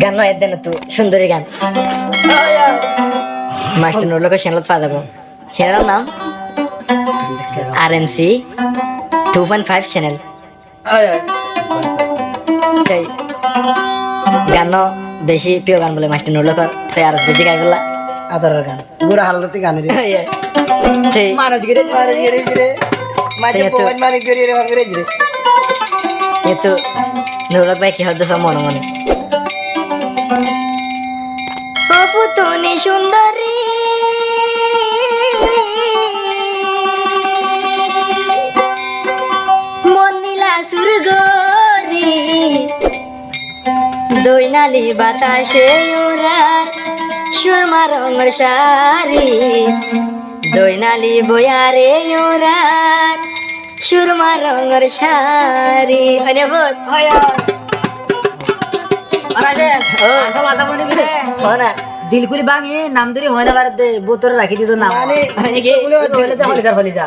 গান নয় দেন তো সুন্দরী গান মাস্টার নুরুলকে চ্যানেলত পাওয়া যাবো চ্যানেলের নাম RMC 2.5 চ্যানেল তাই গান বেশি প্রিয় গান বলে মাস্টার নুরুলকর তাই আর বেশি গাই বললা আদরের গান গুড়া হালতি গানের মানুষ গিরে মাঝে পবন মানিক গিরে রে ভাঙরে গিরে কিন্তু নুরুলক ভাই কি হদ্দ সব মনে মনে তুমি সুন্দরী মন নীলা সুরগরি দৈনালি বাতাসে ওরার সুরমা রঙের শাড়ি দৈনালি বয়ারে ওরার সুরমা রঙের শাড়ি মানে বল না দিলকুলি ভাঙি নাম ধরে হয় না বারে বোতরে রাখি দিত নাম হলিজা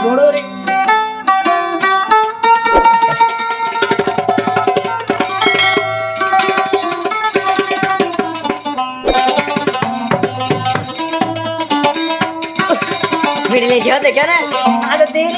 বড় রে মিডিলে খেয়ে দেখে না আগে দেরি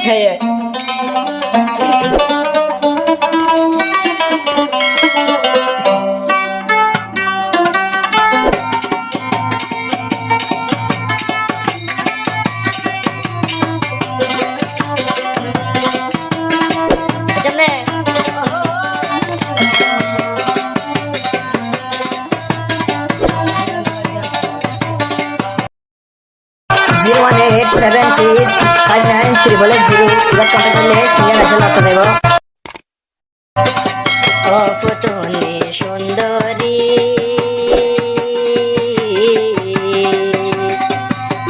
তুমি সুন্দরী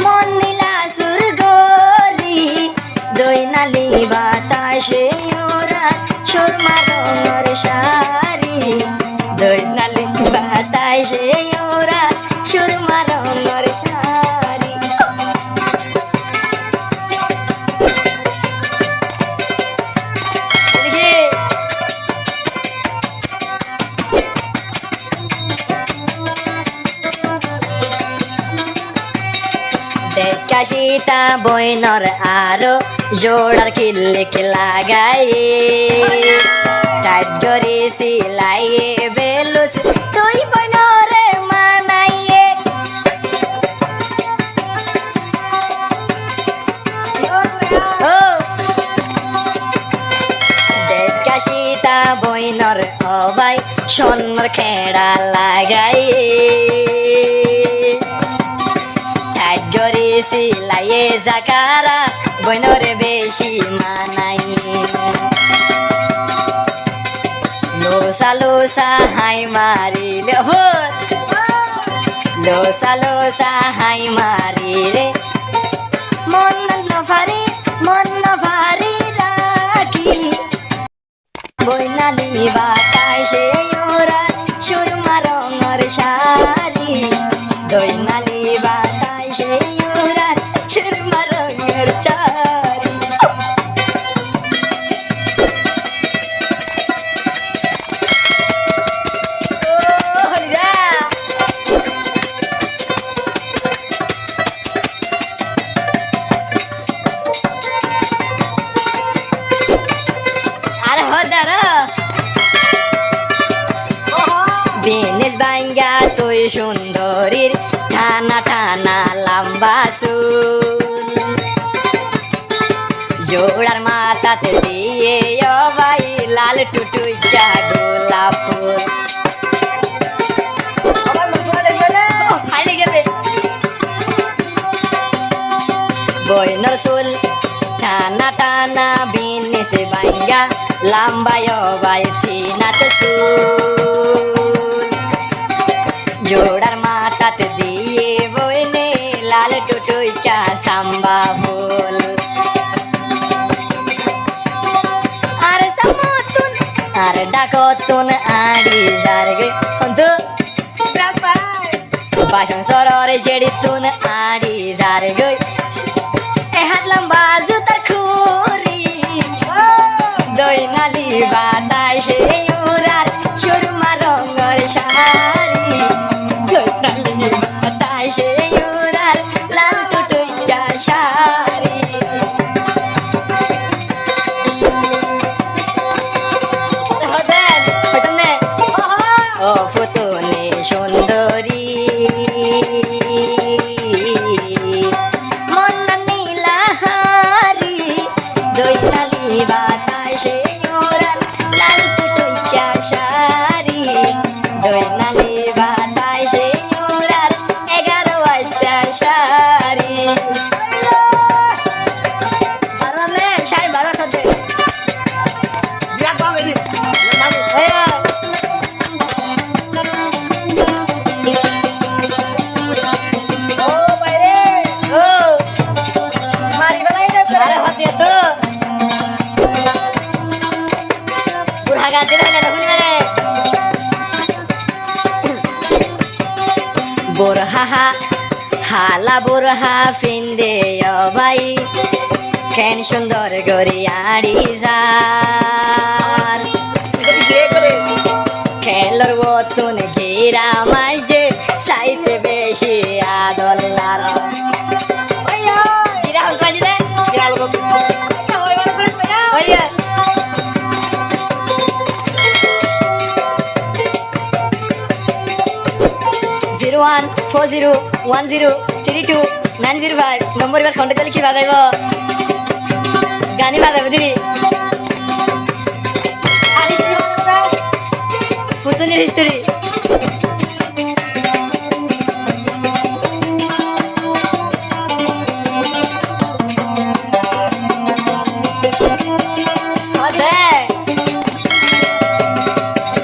মন নীলা সুরগরি দৈনালি বাতাসে ওরার সুরমা রঙের শাড়ি দৈনালি বাতাসে ওরার সুরমা রঙের শাড়ি দেখা সীতা বইনর আরো জোড়ার কিল্লিক লাগাইয়ে টাইট করে সিলাইয়ে বেলুস তুই বইনরে মানাইয়ে ও দেখা সীতা বইনর অবাই সোনার খেড়া লাগাইয়ে গরে সিলাইয়ে জাকারা বইনরে বেশি মানাই লোসা লোসা হাই মারিলে লোসা লোসা হাই মারিলে মন ভারি রাখি বইনালি বাতাসে ওরা সুরমা রঙের শাড়ি দৈনালি বাতাসে ওরা সুরমা রঙের শাড়ি আর হদার বিনেশ বাঙ্গা তুই সুন্দরীর টানা টানা লম্বা চুল জোড়ার মাথাতে দিয়ে ভাই লাল টুটুইটা গোলাপ ফুল বইনর চুল টানা টানা বিনেশ বাঙ্গা লম্বায় ভাই চিনাত চুল জোড়ার মাথাতে দিয়ে বইনে লাল টুটুইটা সাম্বা ফুল আর সমতুন আর ডাকতুন আড়ি জারগে তো বাসন সররে জেড়িতুন আড়ি জারগে এ হাত লম্বা জুতার খুরি দৈনালি বাতাসে ওরা শুনিবারে বোরহা হালা বোরহা ফিন্দে ভাই কেন সুন্দর গরিয়াড়ি যার খেলর বতুন ঘিরা মাঝে চাইতে বেশি আদল্লার ঘিরা হল কাজে রে ওইয়া 0140103295 নম্বর এবার কন্ট্যাক্ট করলে কি বাজাইব গানি বাজাইব দিদি ফুতুনের হিস্টোরি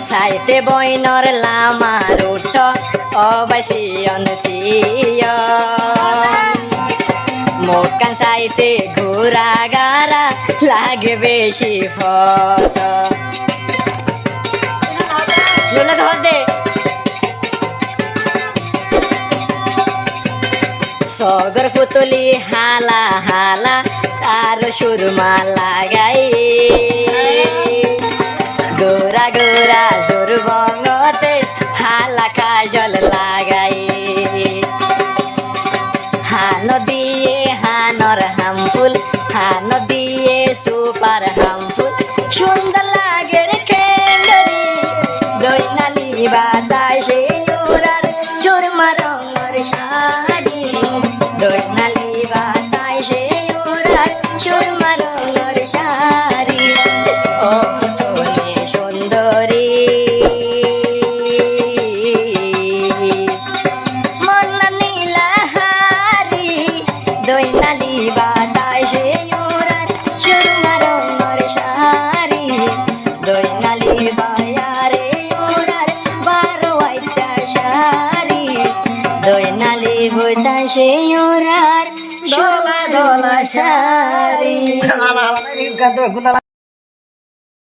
সাইতে বইনর লামার উঠ অবসিয়ন মোকান সাইতে ঘোরা গারা লাগে বেশি ফস সগর পুতলি হালা হালা তার সুরমা লাগাই গোরা গোরা জোর বঙ্গতে হালা কাজল লাগাই হান দিয়ে হানর হামফুল হান দিয়ে সুপার হামফুল সুন্দর লাগে রে খেন্দরি দৈনালি বাতাসে ওরার সুরমা রঙের শাড়ি দৈনালি বাতাসে ওরার সুরমা রঙের শাড়ি ও সুন্দরী মন্না নীলাহারি দৈনালি বাতাসে ওরার সুরমা রঙের শাড়ি দৈনালি বায়ারে ওরার বারো আইটা শাড়ি দৈনালি বাতাসে ওরার সুরমা গলা শাড়ি আলা আলা গান তো